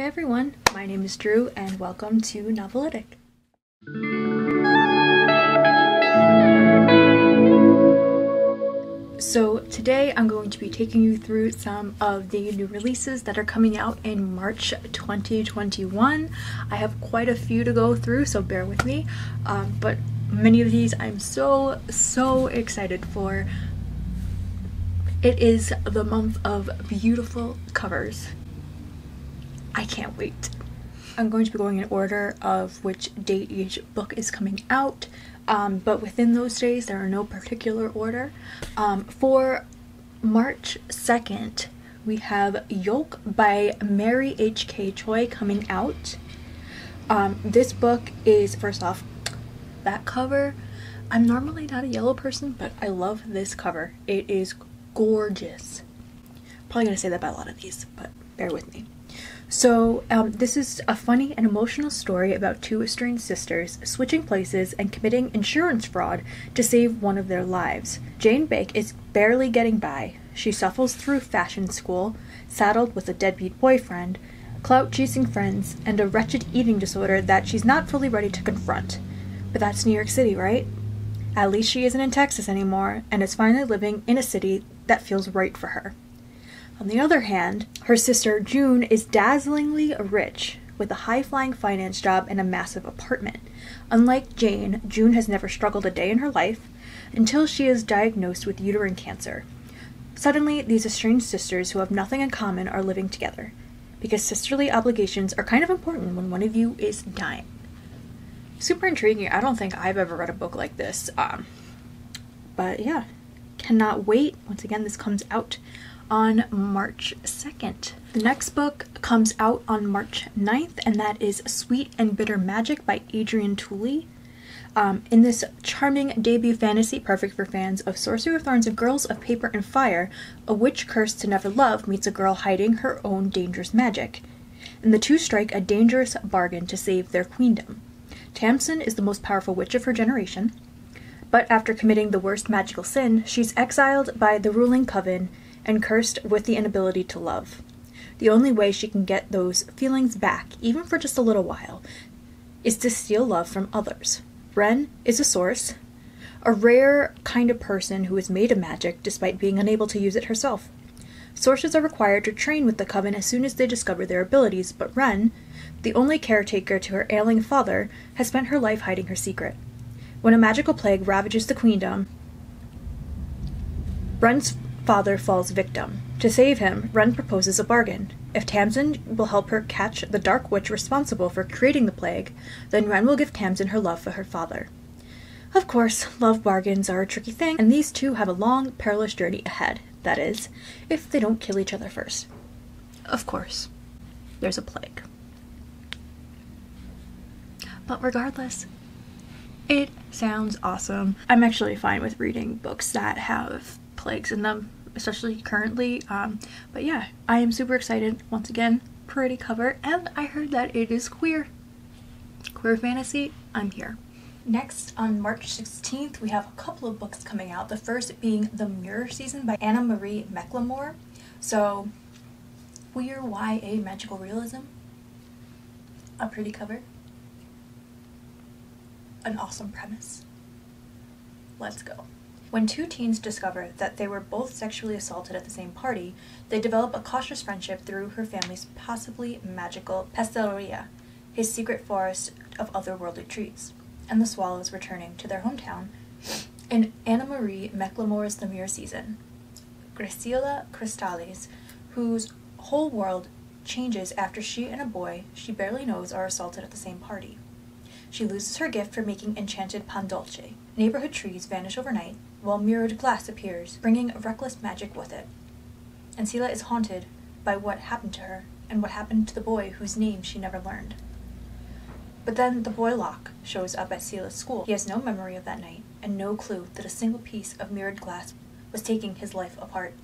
Hey everyone, my name is Drew and welcome to Novelytic. So today I'm going to be taking you through some of the new releases that are coming out in March 2021. I have quite a few to go through, so bear with me, but many of these I'm so excited for. It is the month of beautiful covers. I can't wait. I'm going to be going in order of which date each book is coming out, but within those days there are no particular order. For March 2nd, we have Yolk by Mary H.K. Choi coming out. This book is, first off, that cover. I'm normally not a yellow person, but I love this cover. It is gorgeous. Probably gonna say that about a lot of these, but bear with me. So this is a funny and emotional story about two estranged sisters switching places and committing insurance fraud to save one of their lives. Jane Bake is barely getting by. She shuffles through fashion school, saddled with a deadbeat boyfriend, clout-chasing friends, and a wretched eating disorder that she's not fully ready to confront. But that's New York City, right? At least she isn't in Texas anymore, and is finally living in a city that feels right for her. On the other hand, her sister June is dazzlingly rich, with a high-flying finance job and a massive apartment. Unlike Jane, June has never struggled a day in her life until she is diagnosed with uterine cancer. Suddenly, these estranged sisters who have nothing in common are living together, because sisterly obligations are kind of important when one of you is dying. Super intriguing. I don't think I've ever read a book like this, but yeah, cannot wait. Once again, this comes out on March 2nd. The next book comes out on March 9th, and that is Sweet and Bitter Magic by Adrienne Tooley. In this charming debut fantasy perfect for fans of Sorcery of Thorns and Girls of Paper and Fire, a witch cursed to never love meets a girl hiding her own dangerous magic, and the two strike a dangerous bargain to save their queendom. Tamsin is the most powerful witch of her generation, but after committing the worst magical sin, she's exiled by the ruling coven and cursed with the inability to love. The only way she can get those feelings back, even for just a little while, is to steal love from others. Ren is a source, a rare kind of person who is made of magic despite being unable to use it herself. Sources are required to train with the coven as soon as they discover their abilities, but Ren, the only caretaker to her ailing father, has spent her life hiding her secret. When a magical plague ravages the queendom, Ren's father falls victim. To save him, Ren proposes a bargain. If Tamsin will help her catch the dark witch responsible for creating the plague, then Ren will give Tamsin her love for her father. Of course, love bargains are a tricky thing, and these two have a long, perilous journey ahead. That is, if they don't kill each other first. Of course, there's a plague. But regardless, it sounds awesome. I'm actually fine with reading books that have plagues in them, especially currently, but yeah, I am super excited. Once again, pretty cover, and I heard that it is queer fantasy. I'm here. Next, on March 16th, we have a couple of books coming out, the first being The Mirror Season by Anna Marie McLemore. So queer YA magical realism, a pretty cover, an awesome premise. Let's go. When two teens discover that they were both sexually assaulted at the same party, they develop a cautious friendship through her family's possibly magical pasteria, his secret forest of otherworldly trees, and the swallows returning to their hometown. In Anna Marie McLemore's The Mirror Season, Graciela Cristales, whose whole world changes after she and a boy she barely knows are assaulted at the same party. She loses her gift for making enchanted pan dolce. Neighborhood trees vanish overnight, while mirrored glass appears, bringing reckless magic with it. And Sela is haunted by what happened to her, and what happened to the boy whose name she never learned. But then the boy Locke shows up at Sela's school. He has no memory of that night, and no clue that a single piece of mirrored glass was taking his life apart.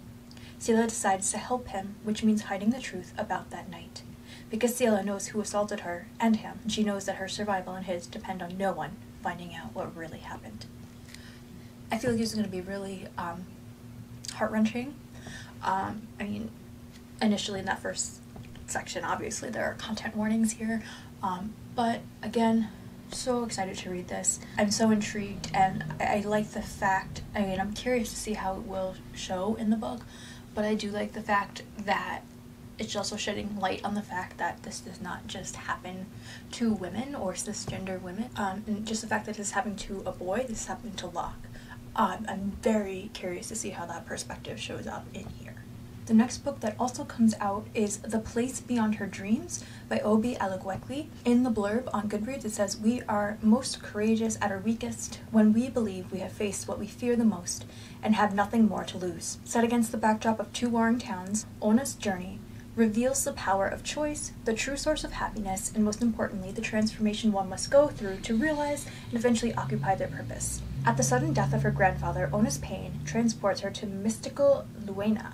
Sela decides to help him, which means hiding the truth about that night. Because Sela knows who assaulted her and him, and she knows that her survival and his depend on no one finding out what really happened. I feel like this is going to be really heart-wrenching. I mean, initially in that first section. Obviously there are content warnings here, but again, so excited to read this. I'm so intrigued, and I like the fact, I mean, I'm curious to see how it will show in the book, but I do like the fact that it's also shedding light on the fact that this does not just happen to women or cisgender women, and just the fact that this happened to a boy, this happened to Locke. I'm very curious to see how that perspective shows up in here. The next book that also comes out is The Place Beyond Her Dreams by Obi Alagwekli. In the blurb on Goodreads it says, "We are most courageous at our weakest when we believe we have faced what we fear the most and have nothing more to lose." Set against the backdrop of two warring towns, Ona's journey reveals the power of choice, the true source of happiness, and most importantly, the transformation one must go through to realize and eventually occupy their purpose. At the sudden death of her grandfather, Ona's pain transports her to mystical Luena.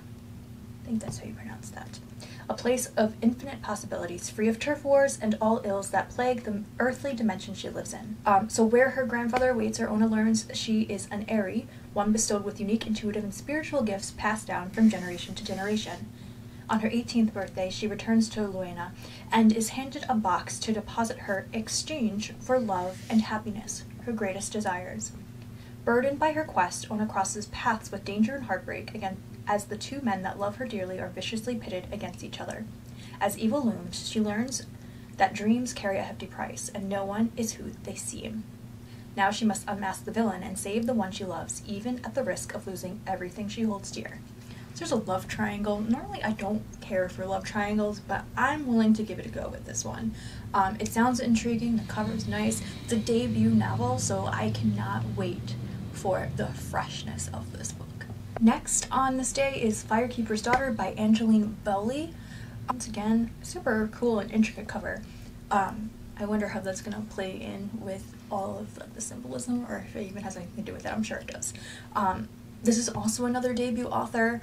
I think that's how you pronounce that. A place of infinite possibilities, free of turf wars and all ills that plague the earthly dimension she lives in. So where her grandfather awaits her, Ona learns she is an Aerie, one bestowed with unique intuitive and spiritual gifts passed down from generation to generation. On her 18th birthday, she returns to Luena and is handed a box to deposit her exchange for love and happiness, her greatest desires. Burdened by her quest, Ona crosses paths with danger and heartbreak again, as the two men that love her dearly are viciously pitted against each other. As evil looms, she learns that dreams carry a hefty price, and no one is who they seem. Now she must unmask the villain and save the one she loves, even at the risk of losing everything she holds dear. So there's a love triangle. Normally I don't care for love triangles, but I'm willing to give it a go with this one. It sounds intriguing, the cover's nice. It's a debut novel, so I cannot wait for the freshness of this book. Next on this day is Firekeepers Daughter by Angeline Bowley. Once again, super cool and intricate cover. I wonder how that's going to play in with all of the symbolism, or if it even has anything to do with it. I'm sure it does. This is also another debut author.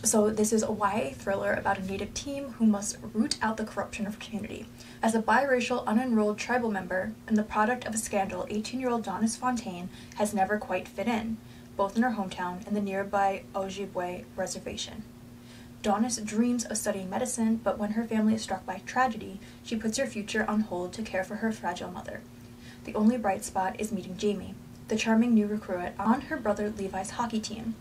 So this is a YA thriller about a native team who must root out the corruption of a community. As a biracial, unenrolled tribal member and the product of a scandal, 18-year-old Donis Fontaine has never quite fit in, both in her hometown and the nearby Ojibwe reservation. Donis dreams of studying medicine, but when her family is struck by tragedy, she puts her future on hold to care for her fragile mother. The only bright spot is meeting Jamie, the charming new recruit on her brother Levi's hockey team.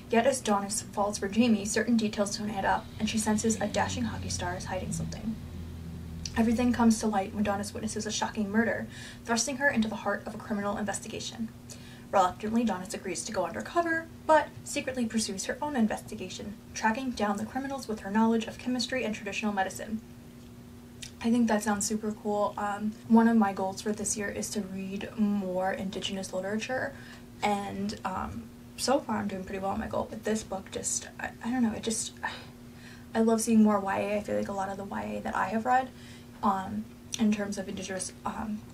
Yet as Donis falls for Jamie, certain details don't add up, and she senses a dashing hockey star is hiding something. Everything comes to light when Donis witnesses a shocking murder, thrusting her into the heart of a criminal investigation. Reluctantly, Donis agrees to go undercover, but secretly pursues her own investigation, tracking down the criminals with her knowledge of chemistry and traditional medicine. I think that sounds super cool. One of my goals for this year is to read more Indigenous literature, and so far I'm doing pretty well on my goal, but this book just, I don't know, I love seeing more YA. I feel like a lot of the YA that I have read, in terms of Indigenous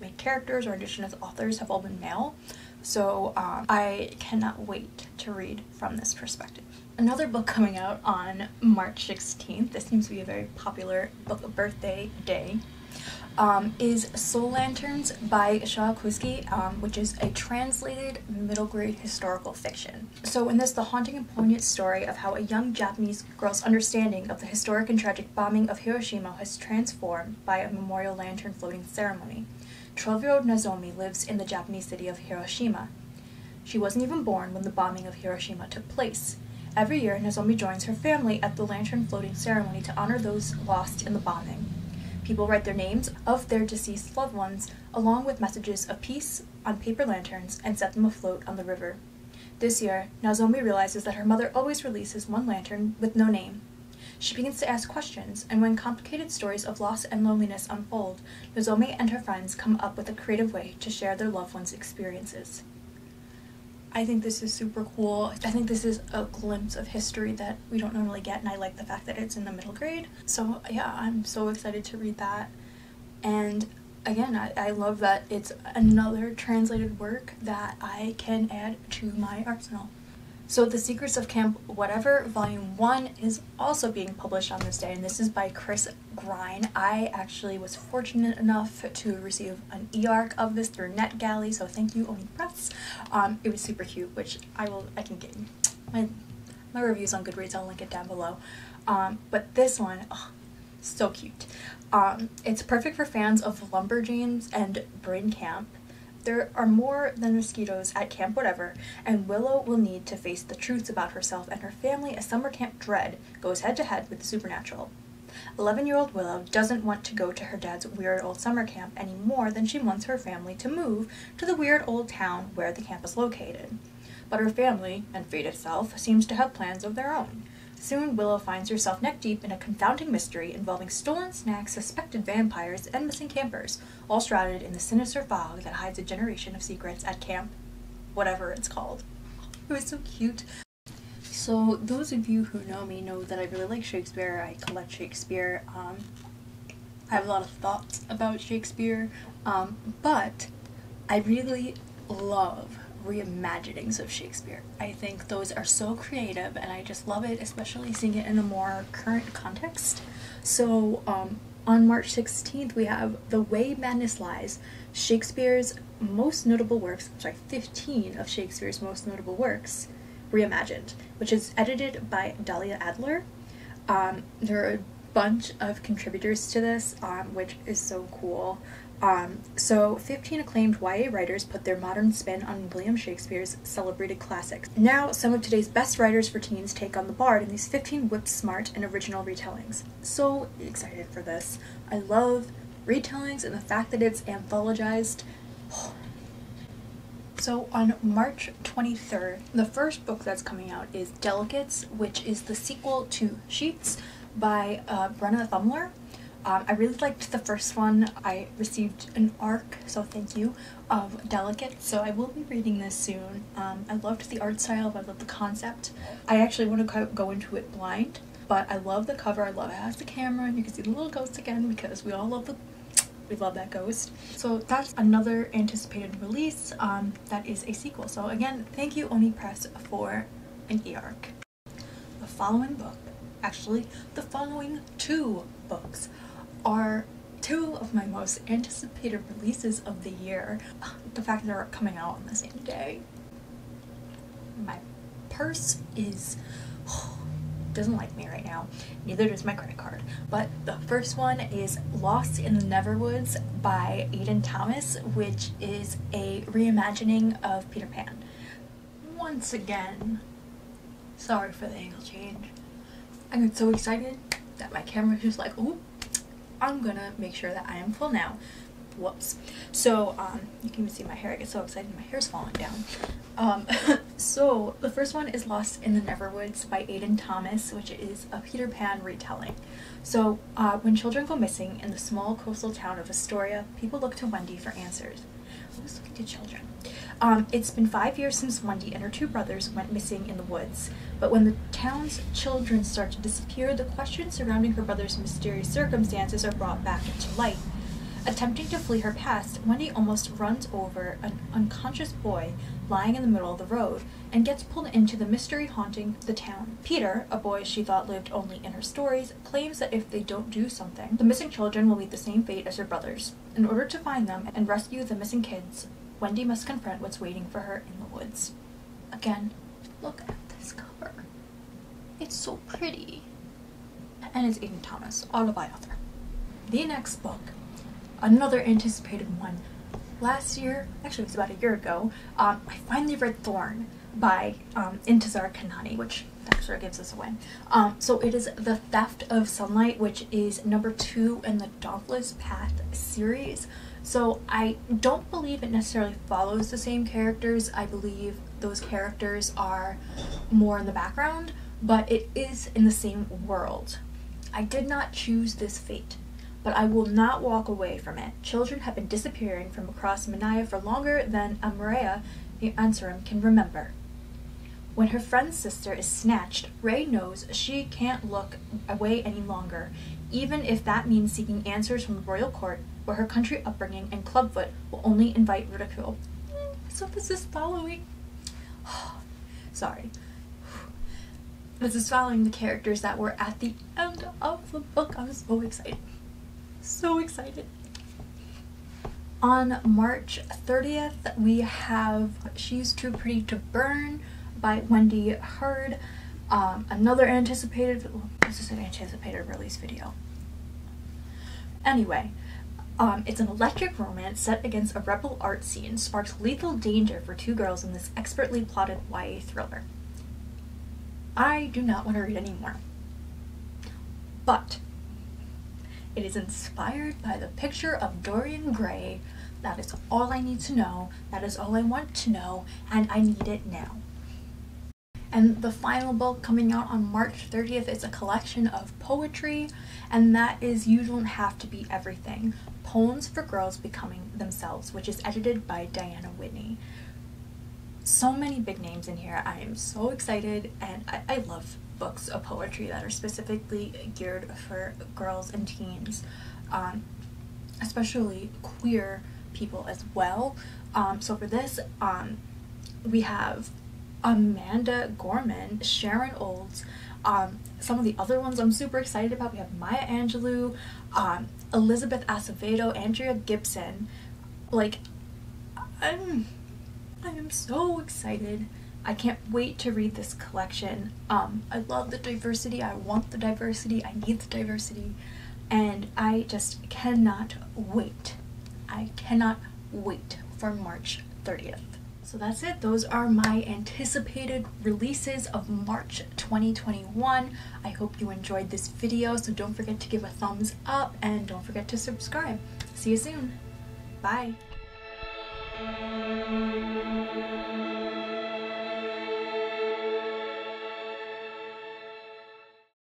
main characters or Indigenous authors, have all been male, so I cannot wait to read from this perspective. Another book coming out on March 16th, this seems to be a very popular book birthday day, is Soul Lanterns by Shah Kuzgi, which is a translated middle grade historical fiction. So in this, the haunting and poignant story of how a young Japanese girl's understanding of the historic and tragic bombing of Hiroshima was transformed by a memorial lantern floating ceremony. 12-year-old Nozomi lives in the Japanese city of Hiroshima. She wasn't even born when the bombing of Hiroshima took place. Every year, Nozomi joins her family at the lantern floating ceremony to honor those lost in the bombing. People write their names of their deceased loved ones, along with messages of peace, on paper lanterns and set them afloat on the river. This year, Nozomi realizes that her mother always releases one lantern with no name. She begins to ask questions, and when complicated stories of loss and loneliness unfold, Nozomi and her friends come up with a creative way to share their loved ones' experiences. I think this is super cool. I think this is a glimpse of history that we don't normally get, and I like the fact that it's in the middle grade. So yeah, I'm so excited to read that. And again, I love that it's another translated work that I can add to my arsenal. So The Secrets of Camp Whatever, Volume 1 is also being published on this day, and this is by Chris Grine. I actually was fortunate enough to receive an e-arc of this through NetGalley, so thank you, Oni Press. It was super cute, which I can get my reviews on Goodreads, I'll link it down below. But this one, oh, So cute. It's perfect for fans of Lumberjanes and Brain Camp. There are more than mosquitoes at Camp Whatever, and Willow will need to face the truths about herself and her family as summer camp dread goes head-to-head with the supernatural. 11-year-old Willow doesn't want to go to her dad's weird old summer camp any more than she wants her family to move to the weird old town where the camp is located. But her family, and fate itself, seems to have plans of their own. Soon, Willow finds herself neck-deep in a confounding mystery involving stolen snacks, suspected vampires, and missing campers, all shrouded in the sinister fog that hides a generation of secrets at Camp Whatever it's called. It was so cute. So those of you who know me know that I really like Shakespeare. I collect Shakespeare. I have a lot of thoughts about Shakespeare, but I really love reimaginings of Shakespeare. I think those are so creative and I just love it, especially seeing it in a more current context. So on March 16th we have The Way Madness Lies, Shakespeare's most notable works, 15 of Shakespeare's most notable works reimagined, which is edited by Dahlia Adler. There are a bunch of contributors to this, which is so cool. So 15 acclaimed YA writers put their modern spin on William Shakespeare's celebrated classics. Now some of today's best writers for teens take on the bard in these 15 whip-smart and original retellings. So excited for this. I love retellings and the fact that it's anthologized. So on March 23rd, the first book that's coming out is Delegates, which is the sequel to Sheets by Brenna Thumler. I really liked the first one. I received an ARC, so thank you, of Delegates, so I will be reading this soon. I loved the art style, I loved the concept. I actually want to go into it blind, but I love the cover. I love it has the camera, and you can see the little ghost again because we all love we love that ghost. So that's another anticipated release that is a sequel. So again, thank you Oni Press for an e-arc. The following book, actually the following two books, are two of my most anticipated releases of the year. The fact that they're coming out on the same day. My purse is doesn't like me right now. Neither does my credit card. But the first one is Lost in the Neverwoods by Aiden Thomas, which is a reimagining of Peter Pan. Once again, sorry for the angle change. I got so excited that my camera was just like, oh, I'm gonna make sure that I am full now. Whoops. So you can even see my hair. I get so excited my hair's falling down. So the first one is Lost in the Neverwoods by Aiden Thomas, which is a Peter Pan retelling. So when children go missing in the small coastal town of Astoria, people look to Wendy for answers. Who's looking to children? It's been 5 years since Wendy and her two brothers went missing in the woods, but when the town's children start to disappear, the questions surrounding her brother's mysterious circumstances are brought back into light. Attempting to flee her past, Wendy almost runs over an unconscious boy lying in the middle of the road and gets pulled into the mystery haunting the town. Peter, a boy she thought lived only in her stories, claims that if they don't do something, the missing children will meet the same fate as her brothers. In order to find them and rescue the missing kids, Wendy must confront what's waiting for her in the woods. Again, look at this cover. It's so pretty. And it's Aiden Thomas, autobiographer. The next book, another anticipated one. Last year, actually it was about a year ago, I finally read Thorn by Intizar Kanani, which that sort of gives us away. So it is The Theft of Sunlight, which is number 2 in the Dauntless Path series. So I don't believe it necessarily follows the same characters. I believe those characters are more in the background, but it is in the same world. I did not choose this fate, but I will not walk away from it. Children have been disappearing from across Manaya for longer than Amaria the Ansarim can remember. When her friend's sister is snatched, Ray knows she can't look away any longer, even if that means seeking answers from the royal court, where her country upbringing and clubfoot will only invite ridicule. So this is following... Sorry. This is following the characters that were at the end of the book. I'm so excited. So excited. On March 30th, we have She's Too Pretty to Burn by Wendy Hurd. Another anticipated, this is an anticipated release video. Anyway, it's an electric romance set against a rebel art scene, sparks lethal danger for two girls in this expertly plotted YA thriller. I do not want to read anymore. But it is inspired by the picture of Dorian Gray. That is all I need to know. That is all I want to know, and I need it now. And the final book coming out on March 30th is a collection of poetry, and that is You Don't Have to Be Everything, Poems for Girls Becoming Themselves, which is edited by Diana Whitney. So many big names in here. I am so excited, and I love books of poetry that are specifically geared for girls and teens, especially queer people as well. So for this, we have Amanda Gorman, Sharon Olds. Some of the other ones I'm super excited about. We have Maya Angelou, Elizabeth Acevedo, Andrea Gibson. Like, I am so excited. I can't wait to read this collection. I love the diversity. I want the diversity. I need the diversity. And I just cannot wait. I cannot wait for March 30th. So that's it. Those are my anticipated releases of March 2021. I hope you enjoyed this video, so don't forget to give a thumbs up and don't forget to subscribe. See you soon. Bye.